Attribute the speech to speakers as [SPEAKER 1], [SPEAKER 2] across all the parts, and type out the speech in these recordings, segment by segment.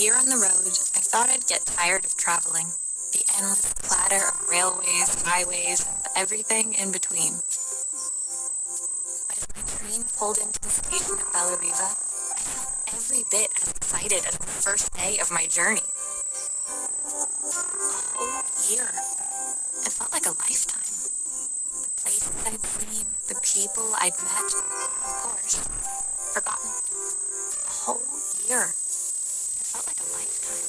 [SPEAKER 1] year on the road, I thought I'd get tired of traveling. The endless clatter of railways, highways, and everything in between. But as my train pulled into the station at Bellariva, I felt every bit as excited as the first day of my journey. A whole year. It felt like a lifetime. The places I'd seen, the people I'd met, of course, forgotten. A whole year. It felt like a lifetime.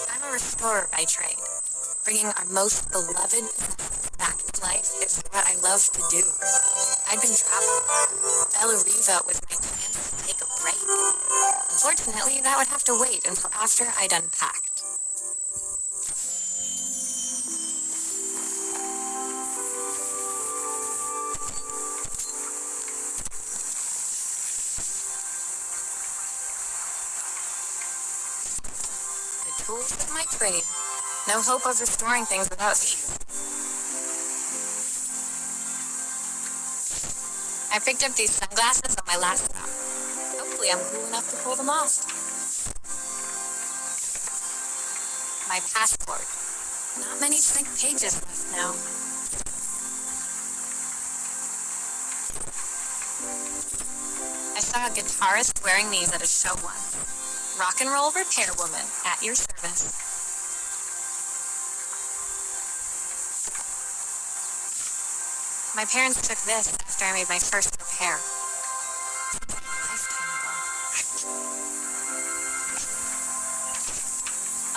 [SPEAKER 1] I'm a restorer by trade. Bringing our most beloved possessions back to life is what I love to do. I'd been traveling. Bellariva was my chance to take a break. Unfortunately, that would have to wait until after I'd unpacked. Tools of my trade. No hope of restoring things without these. I picked up these sunglasses on my last stop. Hopefully I'm cool enough to pull them off. My passport. Not many blank pages left now. I saw a guitarist wearing these at a show once. Rock and roll repair woman, at your service. My parents took this after I made my first repair. Seems like a lifetime ago.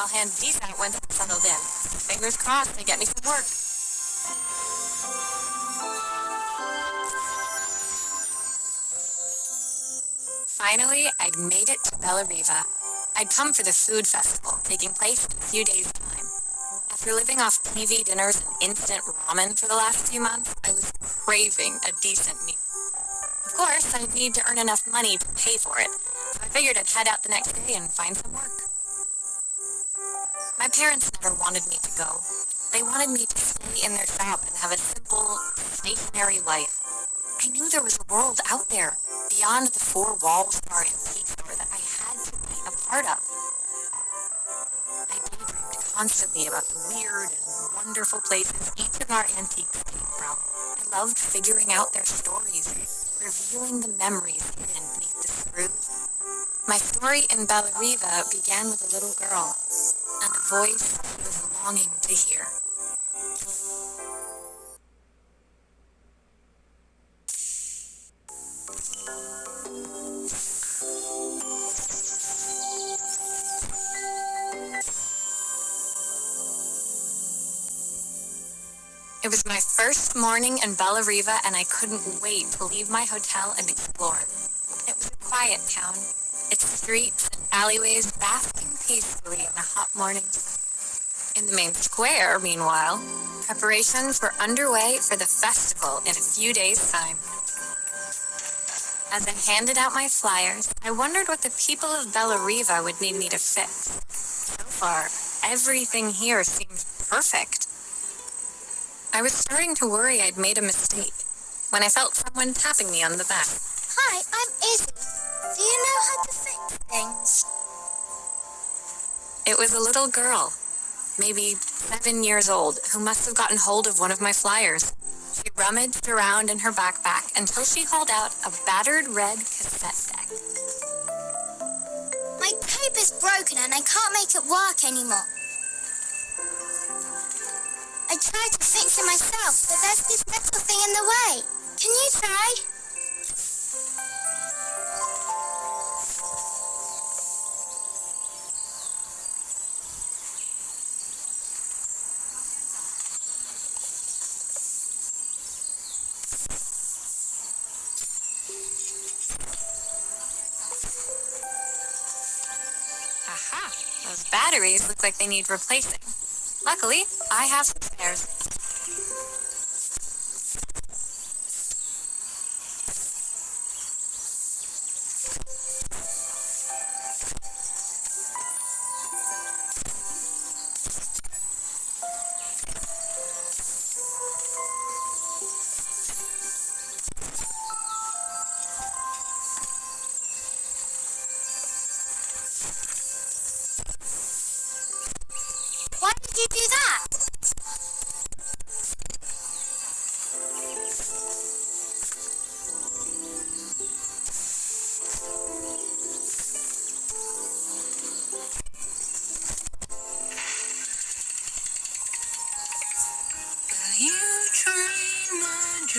[SPEAKER 1] I'll hand these out once I'm settled in. Fingers crossed they get me some work. Finally, I'd made it to Bellariva. I'd come for the food festival, taking place in a few days' time. After living off TV dinners and instant ramen for the last few months, I was craving a decent meal. Of course, I'd need to earn enough money to pay for it, so I figured I'd head out the next day and find some work. My parents never wanted me to go. They wanted me to stay in their shop and have a simple, stationary life. I knew there was a world out there, beyond the four walls of our antique store, that I had to be a part of. I daydreamed constantly about the weird and wonderful places each of our antiques came from. I loved figuring out their stories, revealing the memories hidden beneath the screws. My story in Bellariva began with a little girl, and a voice she was longing to hear. It was my first morning in Bellariva, and I couldn't wait to leave my hotel and explore. It was a quiet town, its streets and alleyways basking peacefully in the hot mornings. In the main square, meanwhile, preparations were underway for the festival in a few days' time. As I handed out my flyers, I wondered what the people of Bellariva would need me to fix. So far, everything here seemed perfect. I was starting to worry I'd made a mistake when I felt someone tapping me on the back.
[SPEAKER 2] Hi, I'm Izzy. Do you know how to fix things?
[SPEAKER 1] It was a little girl, maybe 7 years old, who must have gotten hold of one of my flyers. She rummaged around in her backpack until she hauled out a battered red cassette deck.
[SPEAKER 2] My tape is broken and I can't make it work anymore. I tried to fix it myself, but there's this metal thing in the way. Can you try?
[SPEAKER 1] Aha! Those batteries look like they need replacing. Luckily, I have some spares.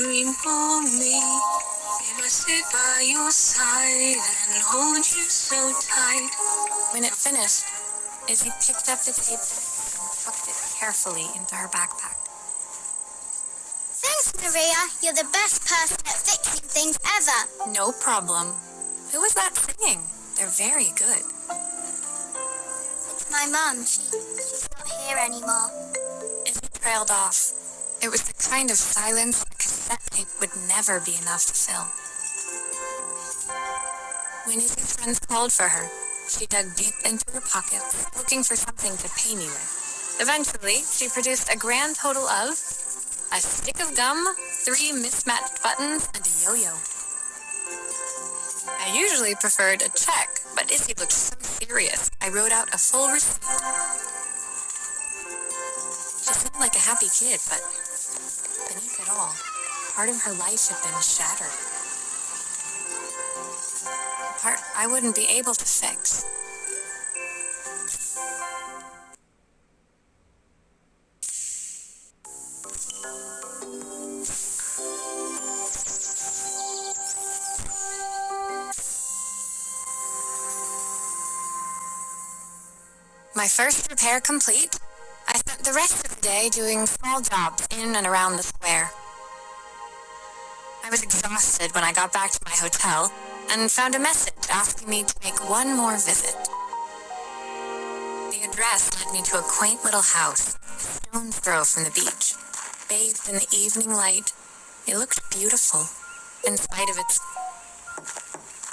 [SPEAKER 1] dream of me. If I sit by your side and hold you so tight. When it finished, Izzy picked up the tape and tucked it carefully into her backpack.
[SPEAKER 2] Thanks, Maria. You're the best person at fixing things ever.
[SPEAKER 1] No problem. Who was that singing? They're very good.
[SPEAKER 2] It's my mum. She's not here anymore.
[SPEAKER 1] Izzy trailed off. It was the kind of silence a cassette tape would never be enough to fill. When Izzy's friends called for her, she dug deep into her pockets, looking for something to pay me with. Eventually, she produced a grand total of a stick of gum, 3 mismatched buttons, and a yo-yo. I usually preferred a check, but Izzy looked so serious, I wrote out a full receipt. She seemed like a happy kid, but beneath it all, part of her life had been shattered. A part I wouldn't be able to fix. My first repair complete, I spent the rest of the day doing small jobs in and around the square. I was exhausted when I got back to my hotel and found a message asking me to make one more visit. The address led me to a quaint little house, a stone's throw from the beach. Bathed in the evening light, it looked beautiful, in spite of its...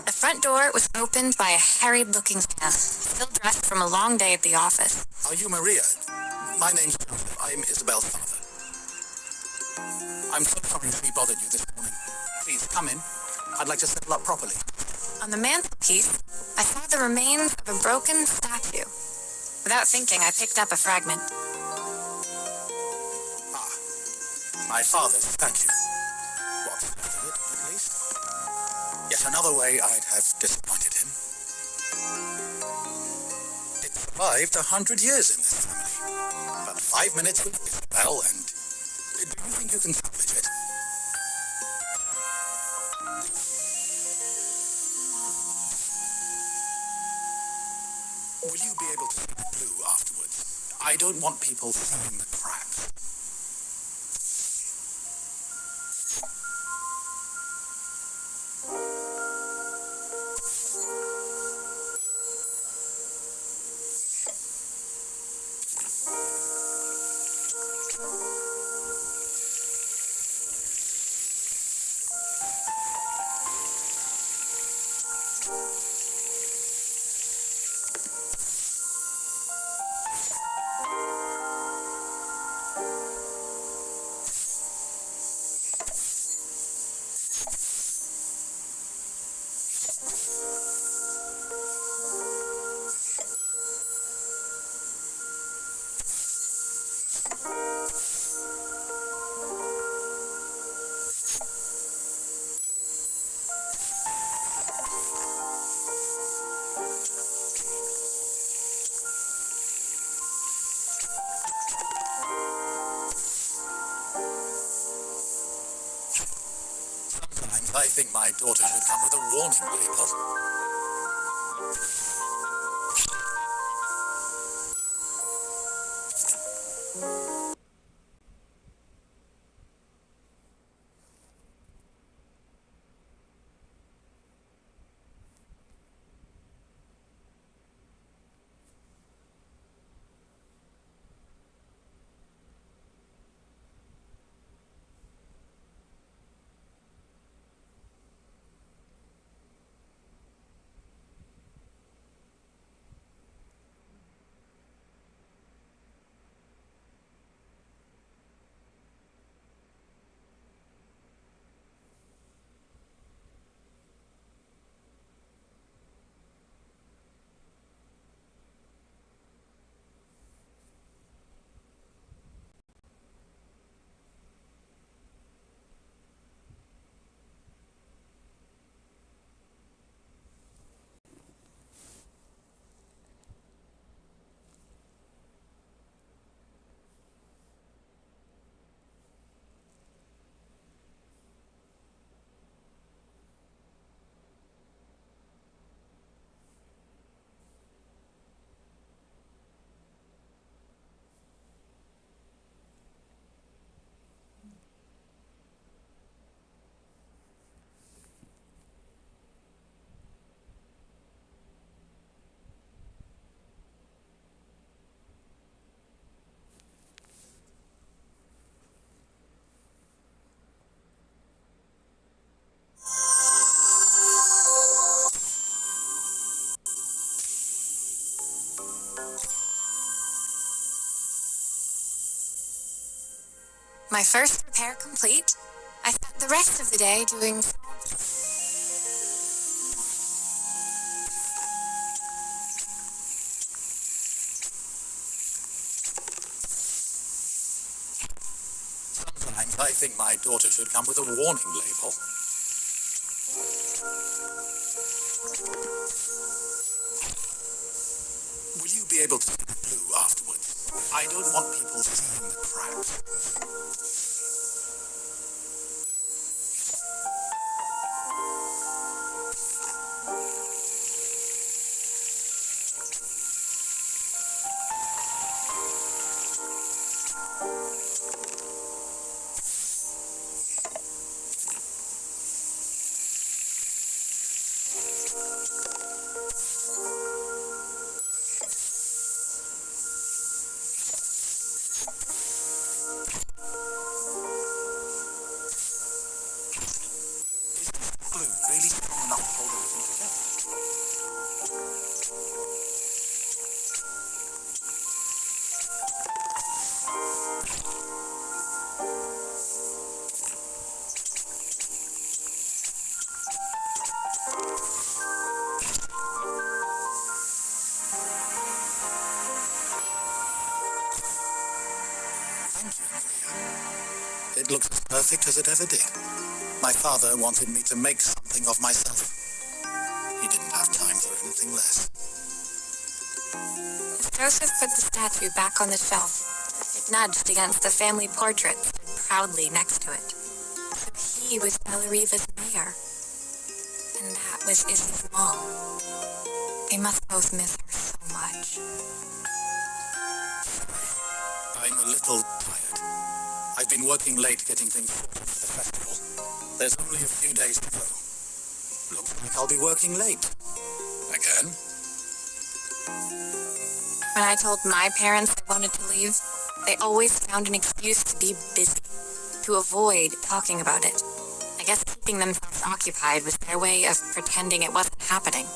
[SPEAKER 1] The front door was opened by a harried-looking man, still dressed from a long day at the office.
[SPEAKER 3] Are you Maria? My name's Joseph. I'm Isabel's father. I'm so sorry to be bothered you this morning. Please, come in. I'd like to settle up properly.
[SPEAKER 1] On the mantelpiece, I saw the remains of a broken statue. Without thinking, I picked up a fragment.
[SPEAKER 3] Ah, my father's statue. What's left of it, at least? Yet another way I'd have disappointed him. It survived 100 years in this family. But 5 minutes with Isabel, and do you think you can salvage it? Will you be able to see the blue afterwards? I don't want people filling the cracks. I think my daughter should come with a warning label.
[SPEAKER 1] My first repair complete, I spent the rest of the day doing...
[SPEAKER 3] Sometimes I think my daughter should come with a warning label. Will you be able to see the blue afterwards? I don't want people seeing the cracks. Really strong enough to hold everything together. Thank you, Maria. It looks as perfect as it ever did. My father wanted me to make something of myself. He didn't have time for anything less.
[SPEAKER 1] As Joseph put the statue back on the shelf, it nudged against the family portrait stood proudly next to it. So he was Bellariva's mayor. And that was Izzy's mom. They must both miss her so much.
[SPEAKER 3] I'm a little tired. I've been working late getting things sorted for the festival. There's only a few days to go. Looks like I'll be working late. Again?
[SPEAKER 1] When I told my parents I wanted to leave, they always found an excuse to be busy, to avoid talking about it. I guess keeping themselves occupied was their way of pretending it wasn't happening.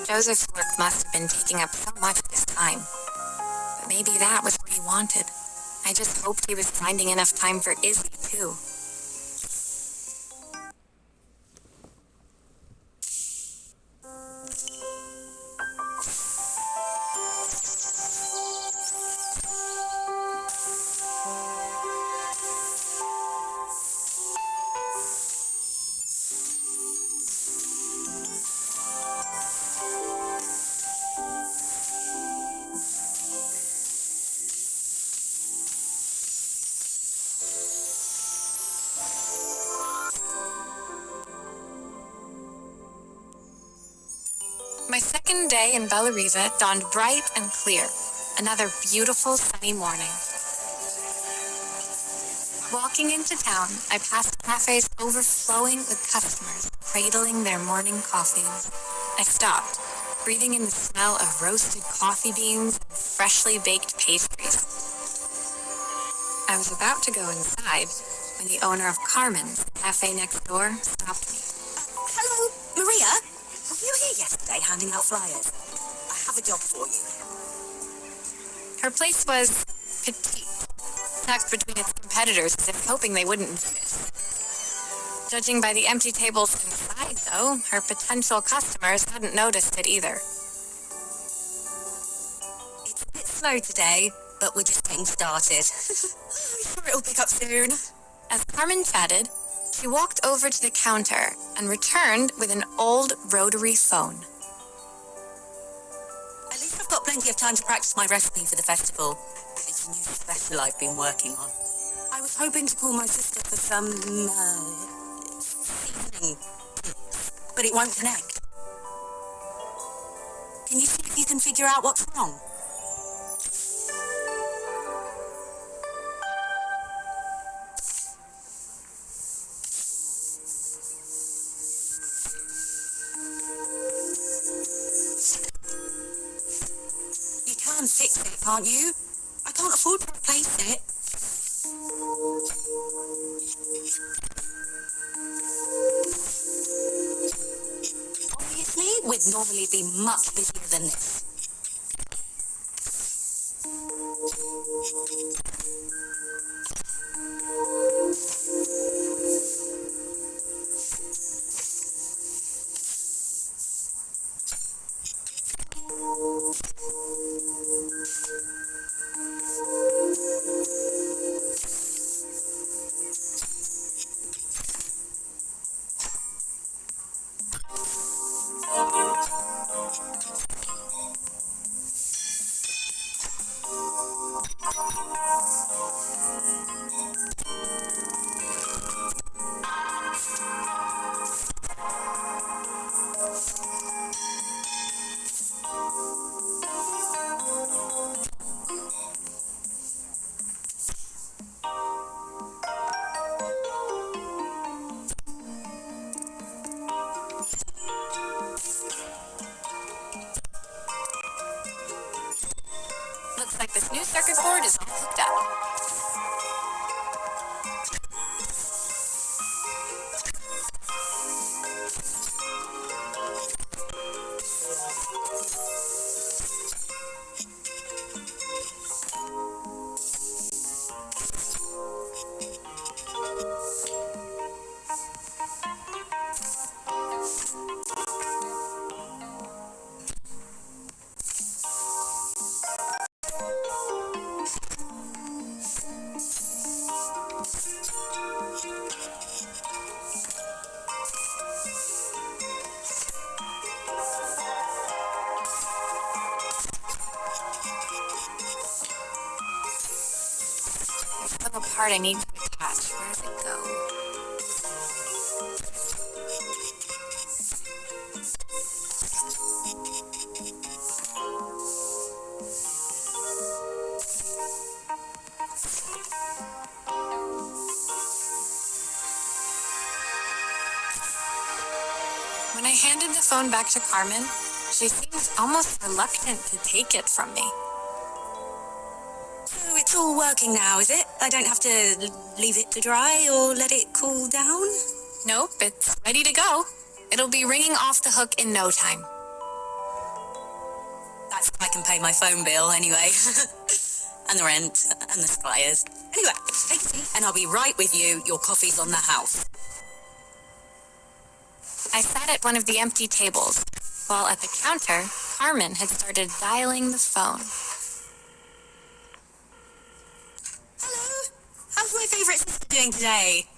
[SPEAKER 1] Joseph's work must have been taking up so much of his time. But maybe that was what he wanted. I just hoped he was finding enough time for Izzy, too. My second day in Bellariva dawned bright and clear. Another beautiful sunny morning. Walking into town, I passed cafes overflowing with customers cradling their morning coffees. I stopped, breathing in the smell of roasted coffee beans and freshly baked pastries. I was about to go inside when the owner of Carmen's, the cafe next door, stopped me.
[SPEAKER 4] Hello, Maria? Were you here yesterday handing out flyers? I have a job for you.
[SPEAKER 1] Her place was petite, tucked between its competitors as if hoping they wouldn't notice. Judging by the empty tables inside, though, her potential customers hadn't noticed it either.
[SPEAKER 4] It's a bit slow today, but we're just getting started. I'm sure it'll pick up soon.
[SPEAKER 1] As Carmen chatted, she walked over to the counter and returned with an old rotary phone.
[SPEAKER 4] At least I've got plenty of time to practice my recipe for the festival. It's a new special I've been working on. I was hoping to call my sister for some, seasoning tips, but it won't connect. Can you see if you can figure out what's wrong? You can fix it, can't you? I can't afford to replace it. Obviously, we'd normally be much busier than this.
[SPEAKER 1] Looks like this new circuit board is all hooked up. A part I need to attach. Where does it go? When I handed the phone back to Carmen, she seemed almost reluctant to take it from me.
[SPEAKER 4] So it's all working now, is it? I don't have to leave it to dry or let it cool down?
[SPEAKER 1] Nope, it's ready to go. It'll be ringing off the hook in no time.
[SPEAKER 4] That's if I can pay my phone bill anyway. And the rent and the suppliers. Anyway, take a seat and I'll be right with you. Your coffee's on the house.
[SPEAKER 1] I sat at one of the empty tables, while at the counter, Carmen had started dialing the phone.
[SPEAKER 4] Hello? How's my favourite sister doing today?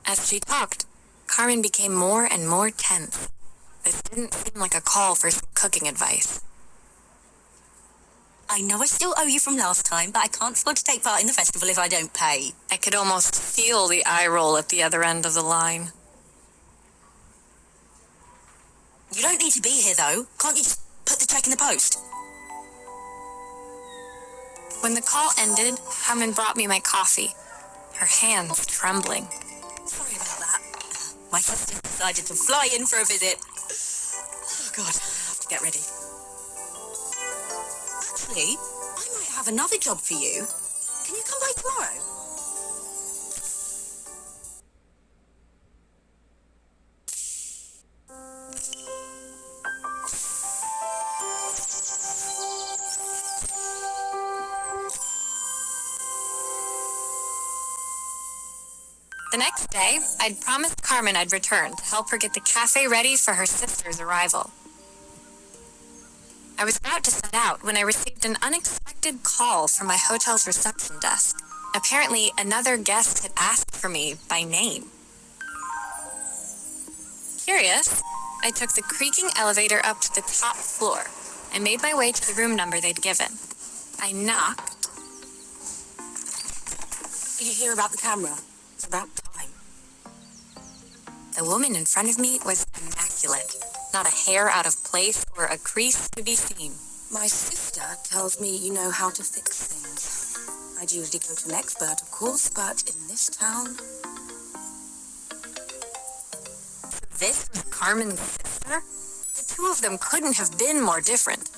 [SPEAKER 1] As she talked, Carmen became more and more tense. This didn't seem like a call for some cooking advice.
[SPEAKER 4] I know I still owe you from last time, but I can't afford to take part in the festival if I don't pay.
[SPEAKER 1] I could almost feel the eye roll at the other end of the line.
[SPEAKER 4] You don't need to be here, though. Can't you just put the check in the post?
[SPEAKER 1] When the call ended, Carmen brought me my coffee, her hands trembling.
[SPEAKER 4] Sorry about that. My sister decided to fly in for a visit. Oh, God, I have to get ready. Actually, I might have another job for you. Can you come by tomorrow?
[SPEAKER 1] The next day, I'd promised Carmen I'd return to help her get the cafe ready for her sister's arrival. I was about to set out when I received an unexpected call from my hotel's reception desk. Apparently, another guest had asked for me by name. Curious, I took the creaking elevator up to the top floor and made my way to the room number they'd given. I knocked.
[SPEAKER 4] Did you hear about the camera? It's about time.
[SPEAKER 1] The woman in front of me was immaculate. Not a hair out of place or a crease to be seen.
[SPEAKER 4] My sister tells me you know how to fix things. I'd usually go to an expert, of course, but in this town...
[SPEAKER 1] This was Carmen's sister? The two of them couldn't have been more different.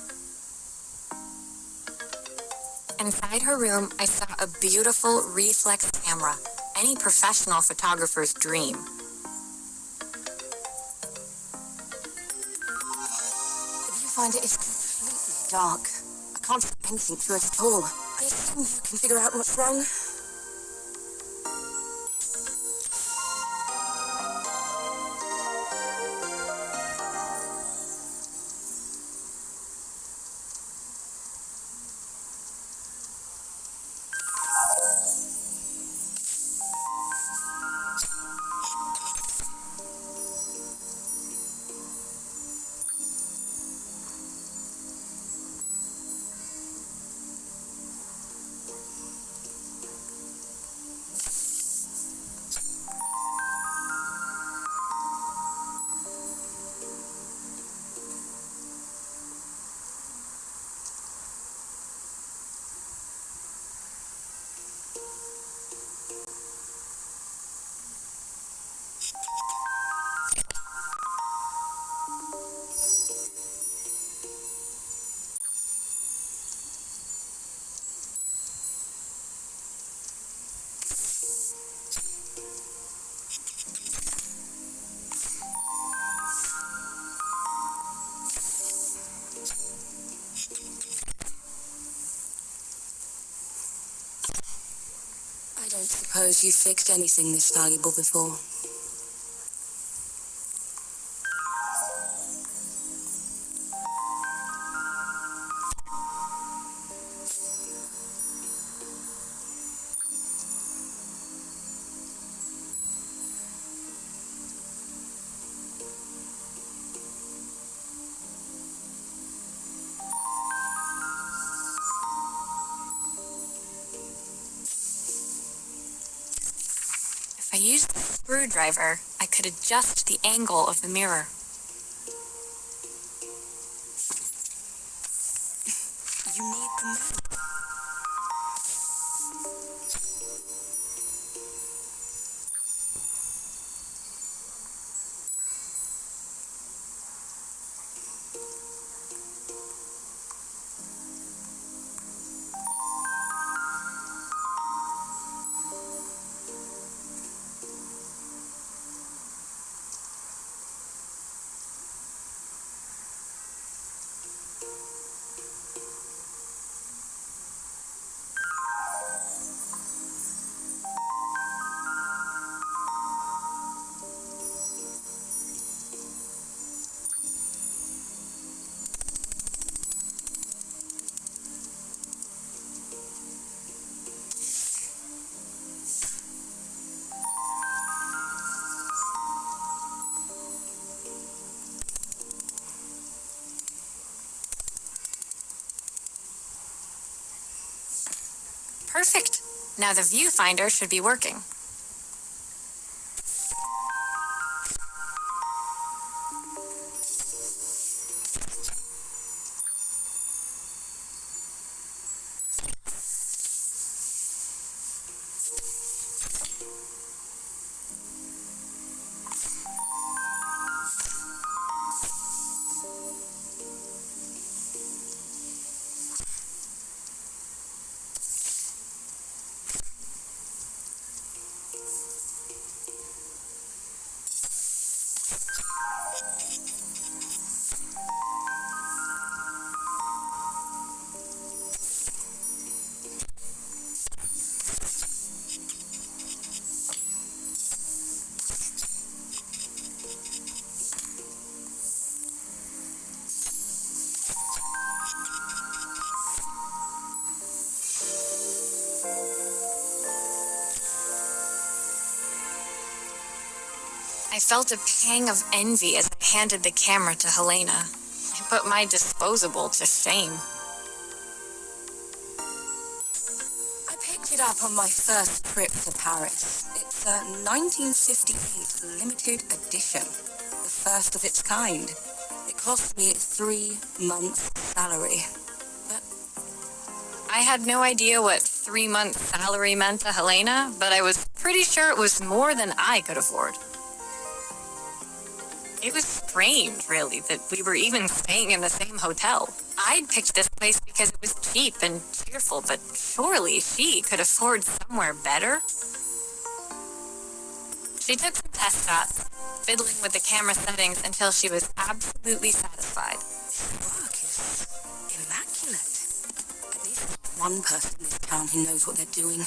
[SPEAKER 1] Inside her room, I saw a beautiful reflex camera, any professional photographer's dream.
[SPEAKER 4] The viewfinder is completely dark. I can't see anything through it at all. I assume you can figure out what's wrong. don't suppose you fixed anything this valuable before?
[SPEAKER 1] If I used the screwdriver, I could adjust the angle of the mirror.
[SPEAKER 4] You need the map.
[SPEAKER 1] Perfect. Now the viewfinder should be working. I felt a pang of envy as I handed the camera to Helena. I put my disposable to shame.
[SPEAKER 4] I picked it up on my first trip to Paris. It's a 1958 limited edition, the first of its kind. It cost me 3 months' salary.
[SPEAKER 1] I had no idea what 3 months' salary meant to Helena, but I was pretty sure it was more than I could afford. It was strange, really, that we were even staying in the same hotel. I'd picked this place because it was cheap and cheerful, but surely she could afford somewhere better. She took some test shots, fiddling with the camera settings until she was absolutely satisfied.
[SPEAKER 4] Work is immaculate. At least there's one person in this town who knows what they're doing.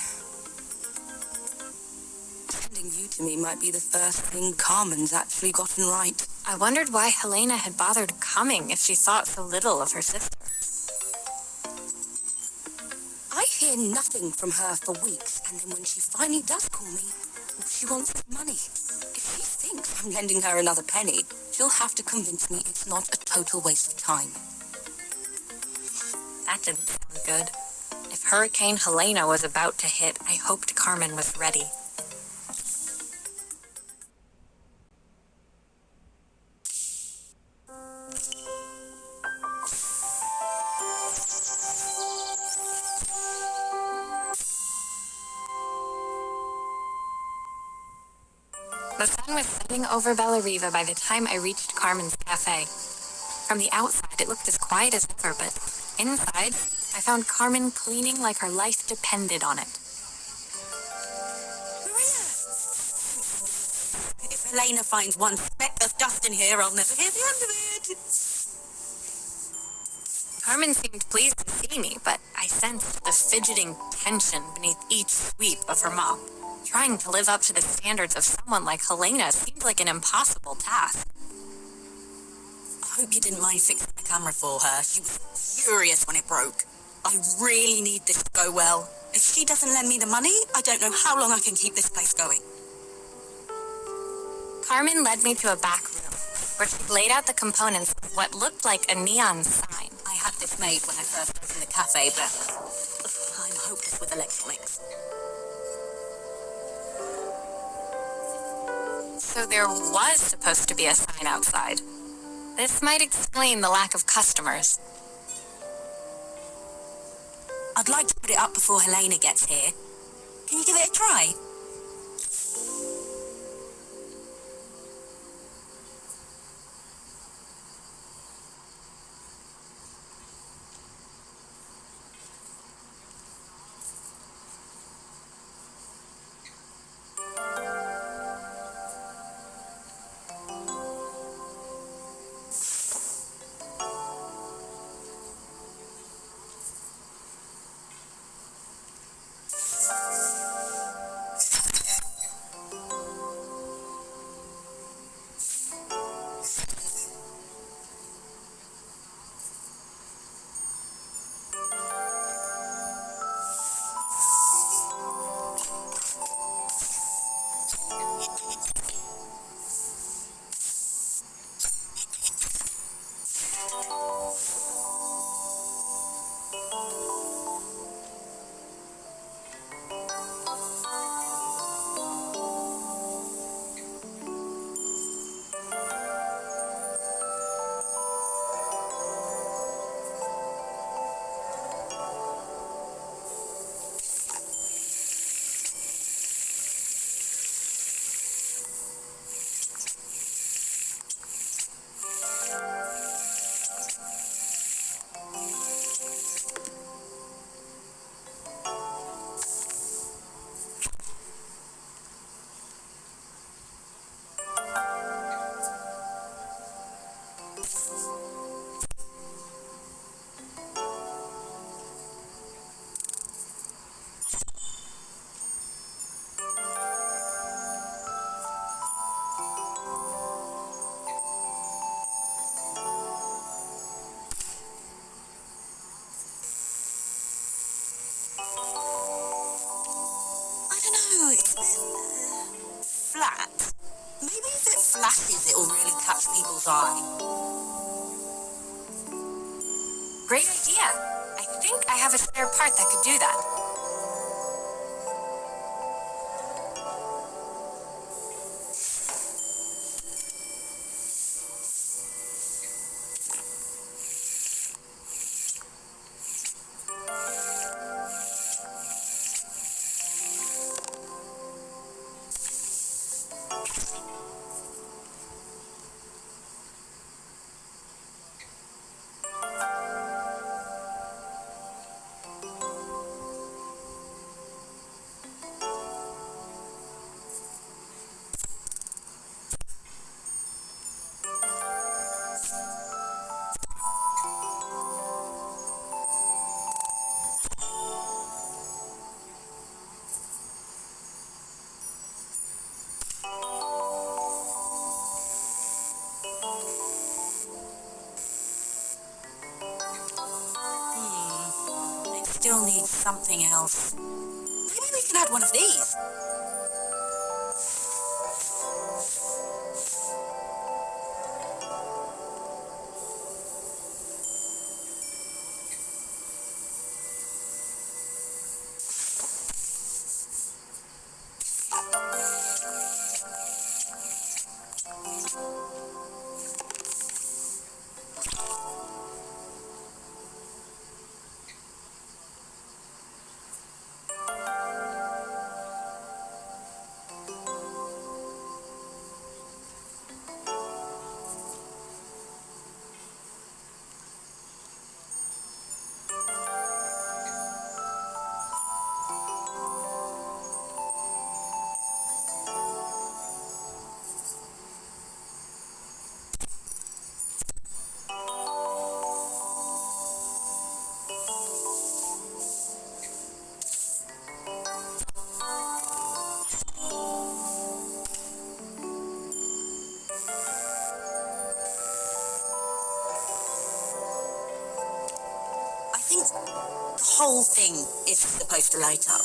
[SPEAKER 4] Sending you to me might be the first thing Carmen's actually gotten right.
[SPEAKER 1] I wondered why Helena had bothered coming if she thought so little of her sister.
[SPEAKER 4] I hear nothing from her for weeks, and then when she finally does call me, all she wants is money. If she thinks I'm lending her another penny, she'll have to convince me it's not a total waste of time.
[SPEAKER 1] That didn't sound good. If Hurricane Helena was about to hit, I hoped Carmen was ready. The sun was setting over Bella Riva by the time I reached Carmen's cafe. From the outside, it looked as quiet as ever, but inside, I found Carmen cleaning like her life depended on it.
[SPEAKER 4] Maria! If Helena finds one speck of dust in here, I'll never hear the end of it.
[SPEAKER 1] Carmen seemed pleased to see me, but I sensed the fidgeting tension beneath each sweep of her mop. Trying to live up to the standards of someone like Helena seemed like an impossible task.
[SPEAKER 4] I hope you didn't mind fixing the camera for her. She was furious when it broke. I really need this to go well. If she doesn't lend me the money, I don't know how long I can keep this place going.
[SPEAKER 1] Carmen led me to a back room, where she laid out the components of what looked like a neon sign.
[SPEAKER 4] I had this made when I first opened the cafe, but I'm hopeless with electronics.
[SPEAKER 1] So there was supposed to be a sign outside. This might explain the lack of customers.
[SPEAKER 4] I'd like to put it up before Helena gets here. Can you give it a try? Flat. Maybe if it flashes, it'll really catch people's eye.
[SPEAKER 1] Great idea. I think I have a spare part that could do that.
[SPEAKER 4] Still need something else. Maybe we can add one of these. whole thing is supposed to light up.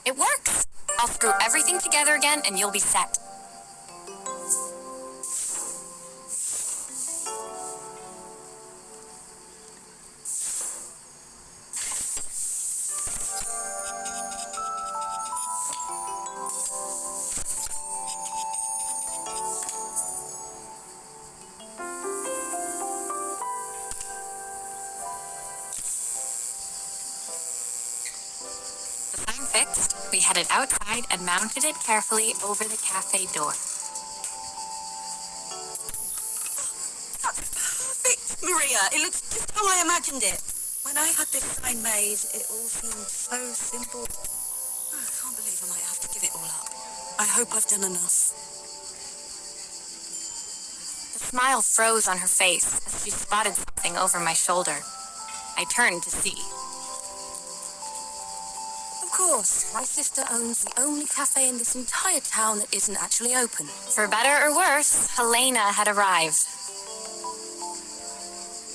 [SPEAKER 1] It works! I'll screw everything together again and you'll be set. Fixed, we headed outside and mounted it carefully over the cafe door.
[SPEAKER 4] That's perfect, Maria. It looks just how I imagined it. When I had this sign made, it all seemed so simple. Oh, I can't believe I might have to give it all up. I hope I've done enough.
[SPEAKER 1] The smile froze on her face as she spotted something over my shoulder. I turned to see.
[SPEAKER 4] Of course, my sister owns the only cafe in this entire town that isn't actually open.
[SPEAKER 1] For better or worse, Helena had arrived.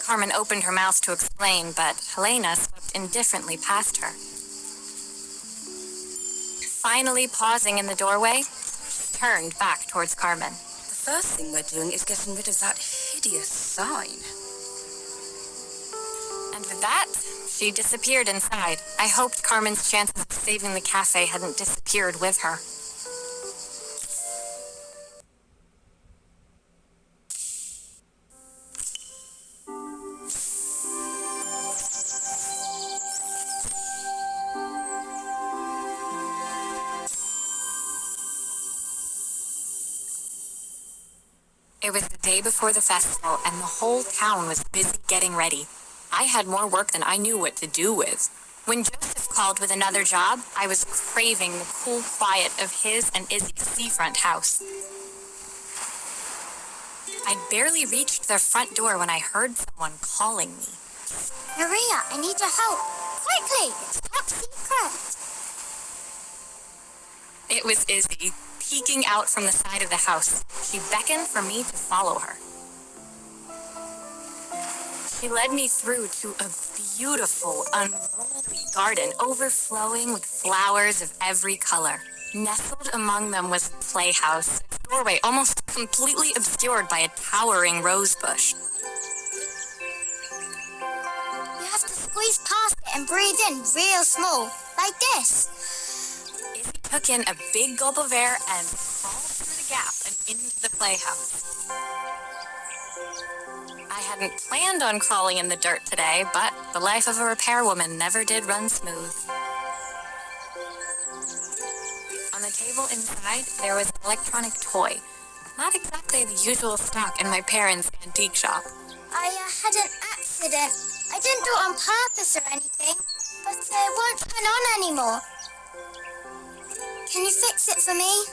[SPEAKER 1] Carmen opened her mouth to explain, but Helena swept indifferently past her. Finally pausing in the doorway, she turned back towards Carmen.
[SPEAKER 4] The first thing we're doing is getting rid of that hideous sign.
[SPEAKER 1] And with that, she disappeared inside. I hoped Carmen's chances of saving the cafe hadn't disappeared with her. It was the day before the festival, and the whole town was busy getting ready. I had more work than I knew what to do with. When Joseph called with another job, I was craving the cool quiet of his and Izzy's seafront house. I'd barely reached their front door when I heard someone calling me.
[SPEAKER 2] Maria, I need your help. Quickly, it's top secret.
[SPEAKER 1] It was Izzy, peeking out from the side of the house. She beckoned for me to follow her. She led me through to a beautiful, unruly garden overflowing with flowers of every color. Nestled among them was a playhouse, a doorway almost completely obscured by a towering rose bush.
[SPEAKER 2] You have to squeeze past it and breathe in real small, like this.
[SPEAKER 1] Izzy took in a big gulp of air and crawled through the gap and into the playhouse. I hadn't planned on crawling in the dirt today, but the life of a repairwoman never did run smooth. On the table inside, there was an electronic toy. Not exactly the usual stock in my parents' antique shop.
[SPEAKER 2] I had an accident. I didn't do it on purpose or anything, but it won't turn on anymore. Can you fix it for me?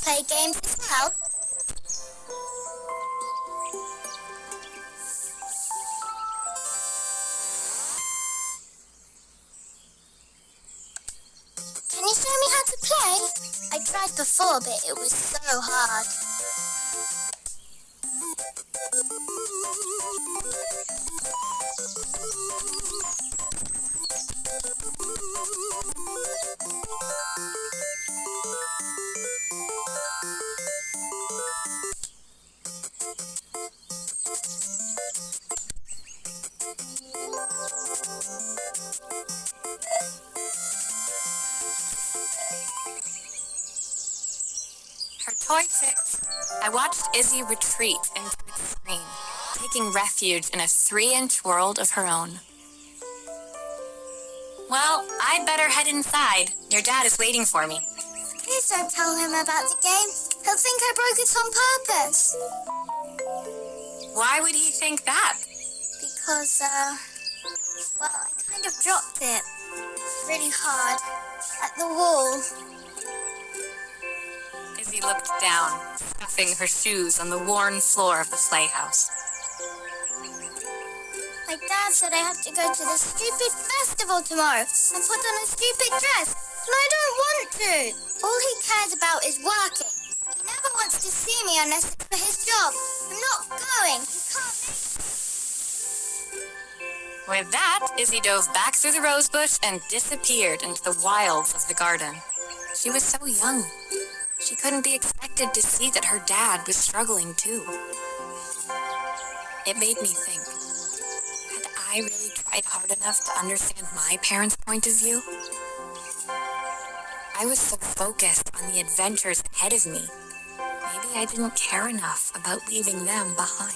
[SPEAKER 2] play games as well? Can you show me how to play? I tried before, but it was so hard.
[SPEAKER 1] Her toy fixed, I watched Izzy retreat into its screen, taking refuge in a 3-inch world of her own. Well, I'd better head inside. Your dad is waiting for me.
[SPEAKER 2] Please don't tell him about the game. He'll think I broke it on purpose.
[SPEAKER 1] Why would he think that?
[SPEAKER 2] Because, well, I kind of dropped it really hard at the wall.
[SPEAKER 1] Izzy looked down, stuffing her shoes on the worn floor of the playhouse.
[SPEAKER 2] My dad said I have to go to the stupid festival tomorrow and put on a stupid dress, and I don't want to. All he cares about is working. He never wants to see me unless it's for his job. I'm not going. He can't make...
[SPEAKER 1] With that, Izzy dove back through the rosebush and disappeared into the wilds of the garden. She was so young. She couldn't be expected to see that her dad was struggling too. It made me think, had I really tried hard enough to understand my parents' point of view? I was so focused on the adventures ahead of me. Maybe I didn't care enough about leaving them behind.